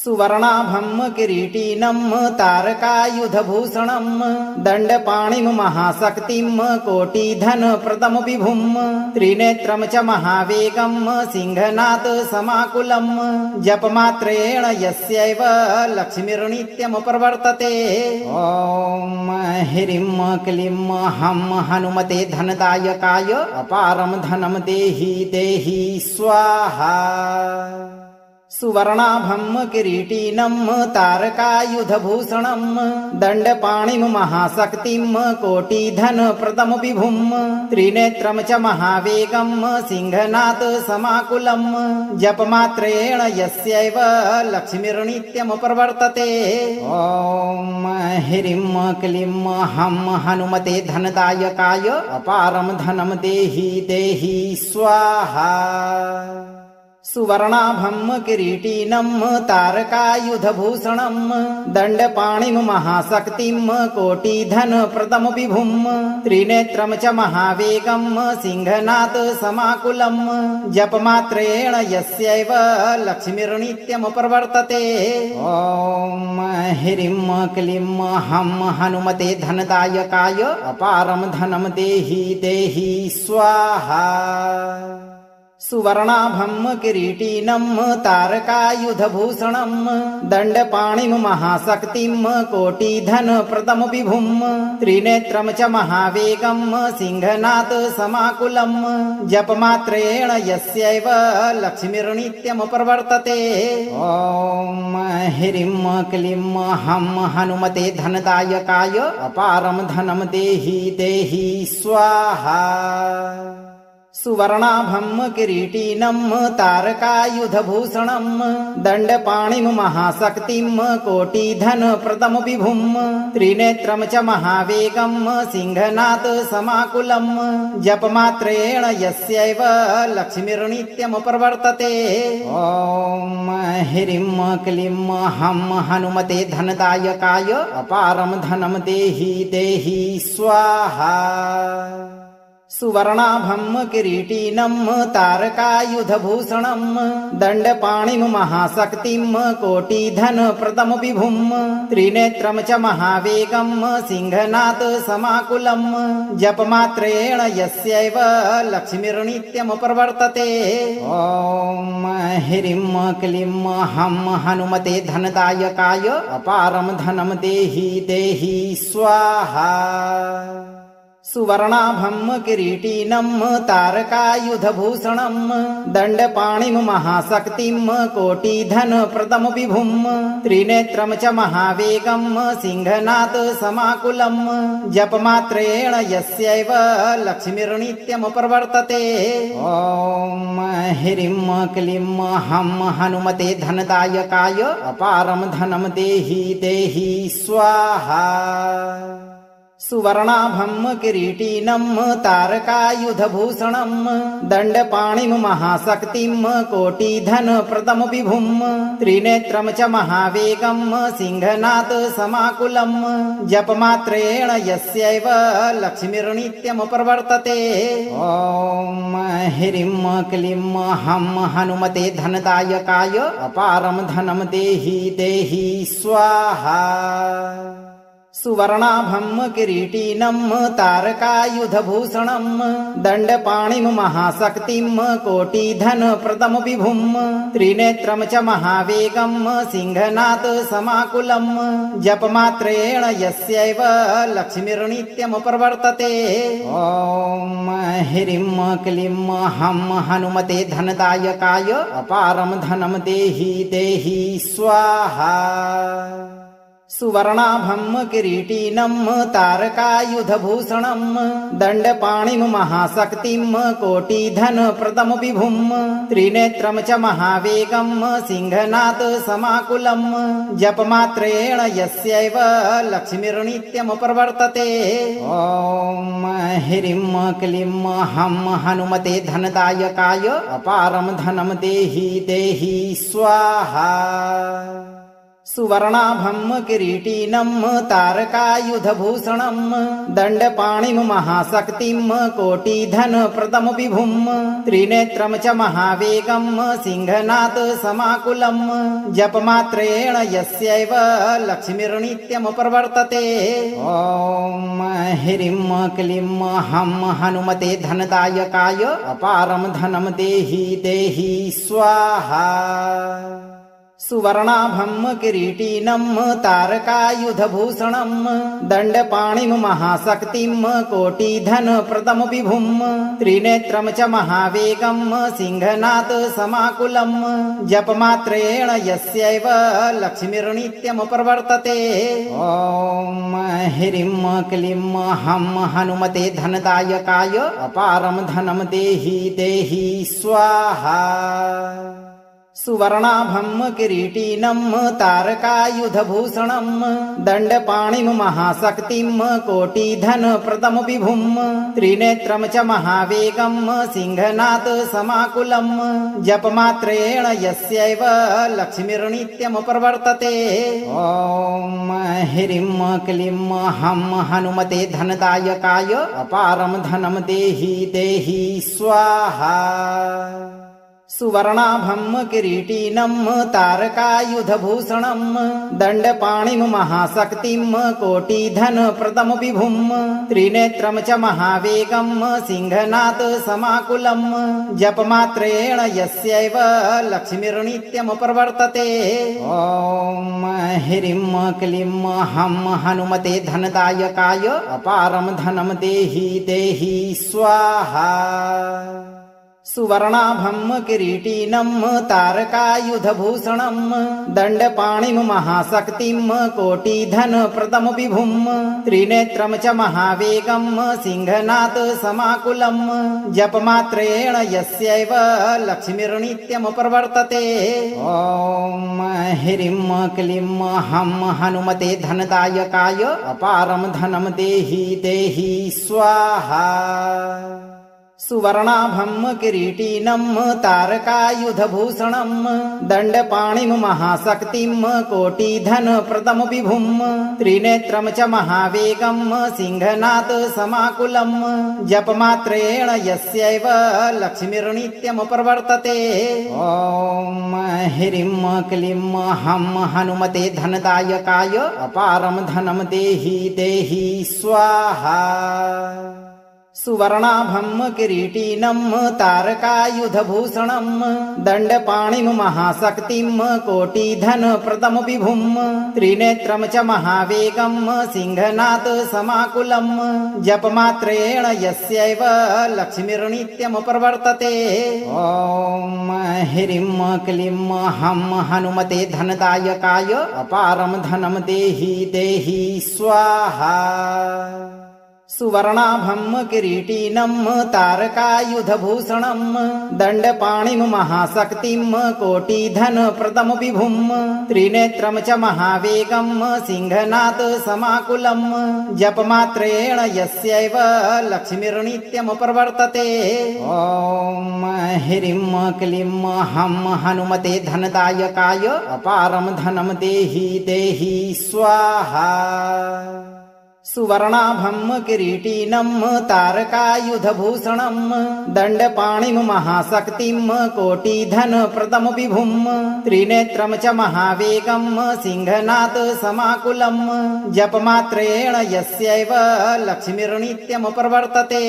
सुवर्णाभं किरीटिनं तारकायुधभूषणं दण्डपाणिं महाशक्तिं कोटिधनप्रदं विभुं त्रिनेत्रं च महावेगं सिंहनाद समाकुलं जपमात्रेण यस्यैव लक्ष्मीर्नित्यं प्रवर्तते। ॐ ह्रीं क्लीं हं हनुमते धनदायकाय अपारं धनं देहि देहि स्वाहा। सुवर्णाभं किरीटिनं तारकायुधभूषणं दण्डपाणिं महाशक्तिं कोटिधनप्रदं विभुं त्रिनेत्रं च महावेगं सिंहनाद समाकुलं जपमात्रेण यस्यैव लक्ष्मीर्नित्यं प्रवर्तते। ॐ ह्रीं क्लीं हं हनुमते धनदायकाय अपारं धनं देहि देहि स्वाहा। सुवर्णाभं किरीटिनं तारकायुधभूषणं दण्डपाणिं महाशक्तिं कोटिधनप्रदं विभुं त्रिनेत्रं च महावेगं सिंहनाद समाकुलं जपमात्रेण यस्यैव लक्ष्मीर्नित्यं प्रवर्तते। ॐ ह्रीं क्लीं हं हनुमते धनदायकाय अपारं धनं देहि देहि स्वाहा। सुवर्णाभं किरीटिनं तारकायुधभूषणं दण्डपाणिं महाशक्तिं कोटिधनप्रदं विभुं त्रिनेत्रं च महावेगं सिंहनाद समाकुलं जपमात्रेण यस्यैव लक्ष्मीर्नित्यं प्रवर्तते। ॐ ह्रीं क्लीं हं हनुमते धनदायकाय अपारं धनं देहि देहि स्वाहा। सुवर्णाभं किरीटिनं तारकायुधभूषणं दण्डपाणिं महाशक्तिं कोटिधनप्रदं विभुं त्रिनेत्रं च महावेगं सिंहनाद समाकुलं जपमात्रेण यस्यैव लक्ष्मीर्नित्यं प्रवर्तते। ॐ ह्रीं क्लीं हं हनुमते धनदायकाय अपारं धनं देहि देहि स्वाहा। सुवर्णाभं किरीटिनं तारकायुधभूषणं दण्डपाणिं महाशक्तिं कोटिधनप्रदं विभुं त्रिनेत्रं च महावेगं सिंहनाद समाकुलं जपमात्रेण यस्यैव लक्ष्मीर्नित्यं प्रवर्तते। ॐ ह्रीं क्लीं हं हनुमते धनदायकाय अपारं धनं देहि देहि स्वाहा। सुवर्णाभं किरीटिनं तारकायुधभूषणं दण्डपाणिं महाशक्तिं कोटिधनप्रदं विभुं त्रिनेत्रं च महावेगं सिंहनाद समाकुलं जपमात्रेण यस्यैव लक्ष्मीर्नित्यं प्रवर्तते। ॐ ह्रीं क्लीं हं हनुमते धनदायकाय अपारं धनं देहि देहि स्वाहा। सुवर्णाभं किरीटिनं तारकायुधभूषणं दण्डपाणिं महाशक्तिं कोटिधनप्रदं विभुं त्रिनेत्रं च महावेगं सिंहनाद समाकुलं जपमात्रेण यस्यैव लक्ष्मीर्नित्यं प्रवर्तते। ॐ ह्रीं क्लीं हं हनुमते धनदायकाय अपारं धनं देहि देहि स्वाहा। सुवर्णाभं किरीटिनं तारकायुधभूषणं दण्डपाणिं महाशक्तिं कोटिधनप्रदं विभुं त्रिनेत्रं च महावेगं सिंहनाद समाकुलं जपमात्रेण यस्यैव लक्ष्मीर्नित्यं प्रवर्तते। ॐ ह्रीं क्लीं हं हनुमते धनदायकाय अपारं धनं देहि देहि स्वाहा। सुवर्णाभं किरीटिनं तारकायुधभूषणं दण्डपाणिं महाशक्तिं कोटिधनप्रदं विभुं त्रिनेत्रं च महावेगं सिंहनाद समाकुलं जपमात्रेण यस्यैव लक्ष्मीर्नित्यं प्रवर्तते। ॐ ह्रीं क्लीं हं हनुमते धनदायकाय अपारं धनं देहि देहि स्वाहा। सुवर्णाभं किरीटिनं तारकायुधभूषणं दण्डपाणिं महाशक्तिं कोटिधनप्रदं विभुं त्रिनेत्रं च महावेगं सिंहनाद समाकुलं जपमात्रेण यस्यैव लक्ष्मीर्नित्यं प्रवर्तते। ॐ ह्रीं क्लीं हं हनुमते धनदायकाय अपारं धनं देहि देहि स्वाहा। सुवर्णाभं किरीटिनं तारकायुधभूषणं दण्डपाणिं महाशक्तिं कोटिधनप्रदं विभुं त्रिनेत्रं च महावेगं सिंहनाद समाकुलं जपमात्रेण यस्यैव लक्ष्मीर्नित्यं प्रवर्तते। ॐ ह्रीं क्लीं हं हनुमते धनदायकाय अपारं धनं देहि देहि स्वाहा। सुवर्णाभं किरीटिनं तारकायुधभूषणं दण्डपाणिं महाशक्तिं कोटिधनप्रदं विभुं त्रिनेत्रं च महावेगं सिंहनाद समाकुलं जपमात्रेण यस्यैव लक्ष्मीर्नित्यं प्रवर्तते। ॐ ह्रीं क्लीं हं हनुमते धनदायकाय अपारं धनं देहि देहि स्वाहा। सुवर्णाभं किरीटिनं तारकायुधभूषणं दण्डपाणिं महाशक्तिं कोटिधनप्रदं विभुं त्रिनेत्रं च महावेगं सिंहनाद समाकुलं जपमात्रेण यस्यैव लक्ष्मीर्नित्यं प्रवर्तते। ॐ ह्रीं क्लीं हं हनुमते धनदायकाय अपारं धनं देहि देहि स्वाहा। सुवर्णाभं किरीटिनं तारकायुधभूषणं दण्डपाणिं महाशक्तिं कोटिधनप्रदं विभुं त्रिनेत्रं च महावेगं सिंहनाद समाकुलं जपमात्रेण यस्यैव लक्ष्मीर्नित्यं प्रवर्तते। ॐ ह्रीं क्लीं हं हनुमते धनदायकाय अपारं धनं देहि देहि स्वाहा। सुवर्णाभं किरीटिनं तारकायुधभूषणं दण्डपाणिं महाशक्तिं कोटिधनप्रदं विभुं त्रिनेत्रं च महावेगं सिंहनाद समाकुलं जपमात्रेण यस्यैव लक्ष्मीर्नित्यं प्रवर्तते। ॐ ह्रीं क्लीं हं हनुमते धनदायकाय अपारं धनं देहि देहि स्वाहा। सुवर्णाभं किरीटिनं तारकायुधभूषणं दण्डपाणिं महाशक्तिं कोटिधनप्रदं विभुं त्रिनेत्रं च महावेगं सिंहनाद समाकुलं जपमात्रेण यस्यैव लक्ष्मीर्नित्यं प्रवर्तते। ॐ ह्रीं क्लीं हं हनुमते धनदायकाय अपारं धनं देहि देहि स्वाहा। सुवर्णाभं किरीटिनं तारकायुधभूषणं दण्डपाणिं महाशक्तिं कोटिधनप्रदं विभुं त्रिनेत्रं च महावेगं सिंहनाद समाकुलं जपमात्रेण यस्यैव लक्ष्मीर्नित्यं प्रवर्तते। ॐ ह्रीं क्लीं हं हनुमते धनदायकाय अपारं धनं देहि देहि स्वाहा। सुवर्णाभं किरीटिनं तारकायुधभूषणं दण्डपाणिं महाशक्तिं कोटिधनप्रदं विभुं त्रिनेत्रं च महावेगं सिंहनाद समाकुलं जपमात्रेण यस्यैव लक्ष्मीर्नित्यं प्रवर्तते।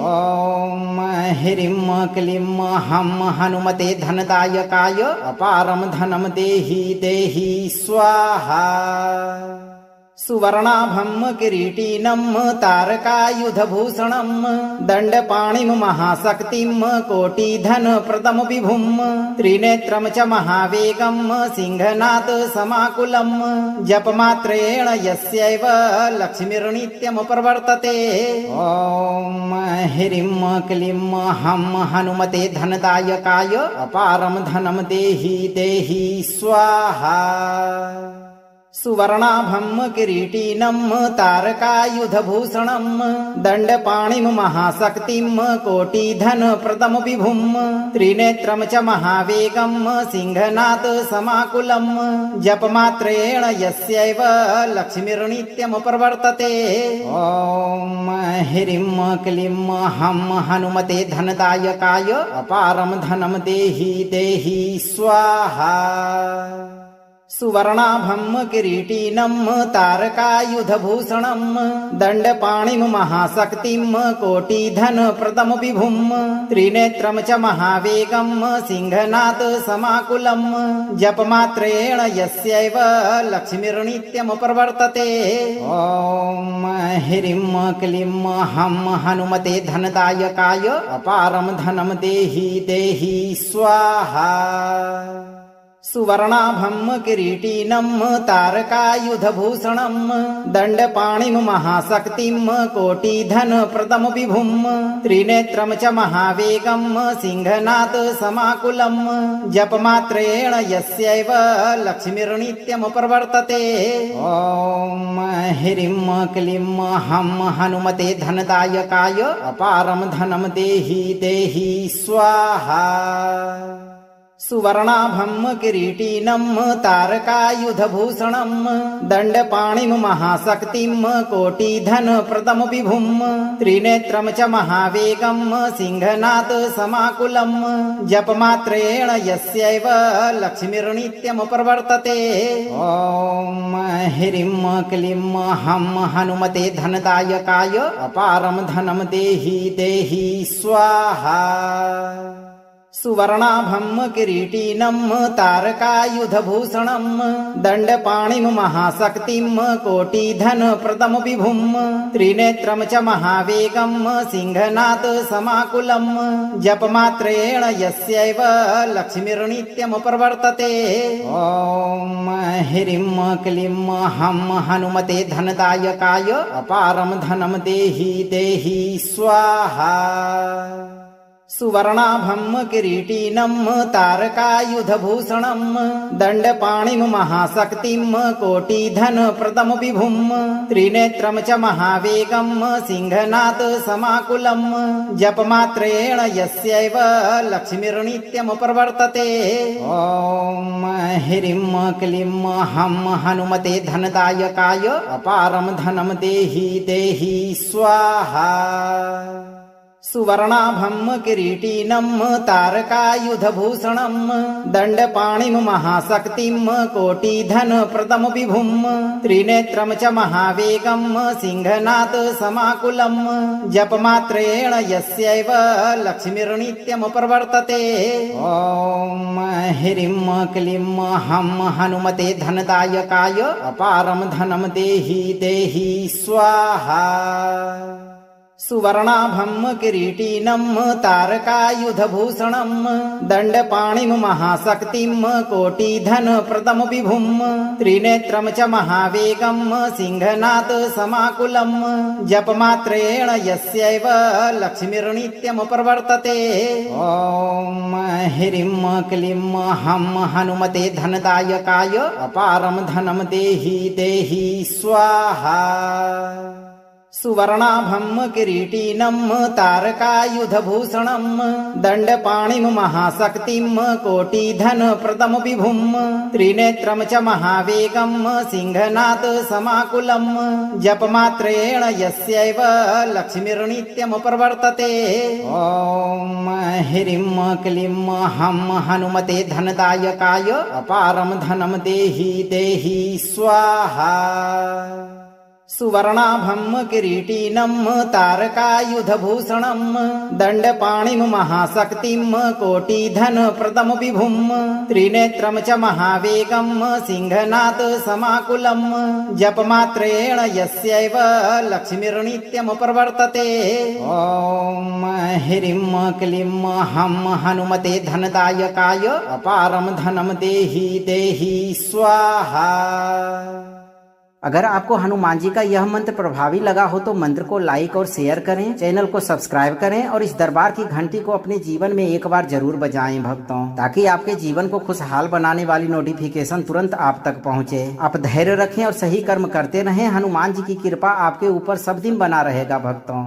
ॐ ह्रीं क्लीं हं हनुमते धनदायकाय अपारं धनं देहि देहि स्वाहा। सुवर्णाभं किरीटिनं तारकायुधभूषणं दण्डपाणिं महाशक्तिं कोटिधनप्रदं विभुं त्रिनेत्रं च महावेगं सिंहनाद समाकुलं जपमात्रेण यस्यैव लक्ष्मीर्नित्यं प्रवर्तते। ॐ ह्रीं क्लीं हं हनुमते धनदायकाय अपारं धनं देहि देहि स्वाहा। सुवर्णाभं किरीटिनं तारकायुधभूषणं दण्डपाणिं महाशक्तिं कोटिधनप्रदं विभुं त्रिनेत्रं च महावेगं सिंहनाद समाकुलं जपमात्रेण यस्यैव लक्ष्मीर्नित्यं प्रवर्तते। ॐ ह्रीं क्लीं हं हनुमते धनदायकाय अपारं धनं देहि देहि स्वाहा। सुवर्णाभं किरीटिनं तारकायुधभूषणं दण्डपाणिं महाशक्तिं कोटिधनप्रदं विभुं त्रिनेत्रं च महावेगं सिंहनाद समाकुलं जपमात्रेण यस्यैव लक्ष्मीर्नित्यं प्रवर्तते। ॐ ह्रीं क्लीं हं हनुमते धनदायकाय अपारं धनं देहि देहि स्वाहा। सुवर्णाभं किरीटिनं तारकायुधभूषणं दण्डपाणिं महाशक्तिं कोटिधनप्रदं विभुं त्रिनेत्रं च महावेगं सिंहनाद समाकुलं जपमात्रेण यस्यैव लक्ष्मीर्नित्यं प्रवर्तते। ॐ ह्रीं क्लीं हं हनुमते धनदायकाय अपारं धनं देहि देहि स्वाहा। सुवर्णाभं किरीटिनं तारकायुधभूषणं दण्डपाणिं महाशक्तिं कोटिधनप्रदं विभुं त्रिनेत्रं च महावेगं सिंहनाद समाकुलं जपमात्रेण यस्यैव लक्ष्मीर्नित्यं प्रवर्तते। ॐ ह्रीं क्लीं हं हनुमते धनदायकाय अपारं धनं देहि देहि स्वाहा। सुवर्णाभं किरीटिनं तारकायुधभूषणं दण्डपाणिं महाशक्तिं कोटिधनप्रदं विभुं त्रिनेत्रं च महावेगं सिंहनाद समाकुलं जपमात्रेण यस्यैव लक्ष्मीर्नित्यं प्रवर्तते। ॐ ह्रीं क्लीं हं हनुमते धनदायकाय अपारं धनं देहि देहि स्वाहा। सुवर्णाभं किरीटिनं तारकायुधभूषणं दण्डपाणिं महाशक्तिं कोटिधनप्रदं विभुं त्रिनेत्रं च महावेगं सिंहनाद समाकुलं जपमात्रेण यस्यैव लक्ष्मीर्नित्यं प्रवर्तते। ॐ ह्रीं क्लीं हं हनुमते धनदायकाय अपारं धनं देहि देहि स्वाहा। सुवर्णाभं किरीटिनं तारकायुधभूषणं दण्डपाणिं महाशक्तिं कोटिधनप्रदं विभुं त्रिनेत्रं च महावेगं सिंहनाद समाकुलं जपमात्रेण यस्यैव लक्ष्मीर्नित्यं प्रवर्तते। ॐ ह्रीं क्लीं हं हनुमते धनदायकाय अपारं धनं देहि देहि स्वाहा। सुवर्णाभं किरीटिनं तारकायुधभूषणं दण्डपाणिं महाशक्तिं कोटिधनप्रदं विभुं त्रिनेत्रं च महावेगं सिंहनाद समाकुलं जपमात्रेण यस्यैव लक्ष्मीर्नित्यं प्रवर्तते। ॐ ह्रीं क्लीं हं हनुमते धनदायकाय अपारं धनं देहि देहि स्वाहा। सुवर्णाभं किरीटिनं तारकायुधभूषणं दण्डपाणिं महाशक्तिं कोटिधनप्रदं विभुं त्रिनेत्रं च महावेगं सिंहनाद समाकुलं जपमात्रेण यस्यैव लक्ष्मीर्नित्यं प्रवर्तते। ॐ ह्रीं क्लीं हं हनुमते धनदायकाय अपारं धनं देहि देहि स्वाहा। सुवर्णाभं किरीटिनं तारकायुधभूषणं दण्डपाणिं महाशक्तिं कोटिधनप्रदं विभुं त्रिनेत्रं च महावेगं सिंहनाद समाकुलं जपमात्रेण यस्यैव लक्ष्मीर्नित्यं प्रवर्तते। ॐ ह्रीं क्लीं हं हनुमते धनदायकाय अपारं धनं देहि देहि स्वाहा। अगर आपको हनुमान जी का यह मंत्र प्रभावी लगा हो तो मंत्र को लाइक और शेयर करें, चैनल को सब्सक्राइब करें और इस दरबार की घंटी को अपने जीवन में एक बार जरूर बजाएं भक्तों, ताकि आपके जीवन को खुशहाल बनाने वाली नोटिफिकेशन तुरंत आप तक पहुंचे। आप धैर्य रखें और सही कर्म करते रहें। हनुमान जी की कृपा आपके ऊपर सब दिन बना रहेगा भक्तों।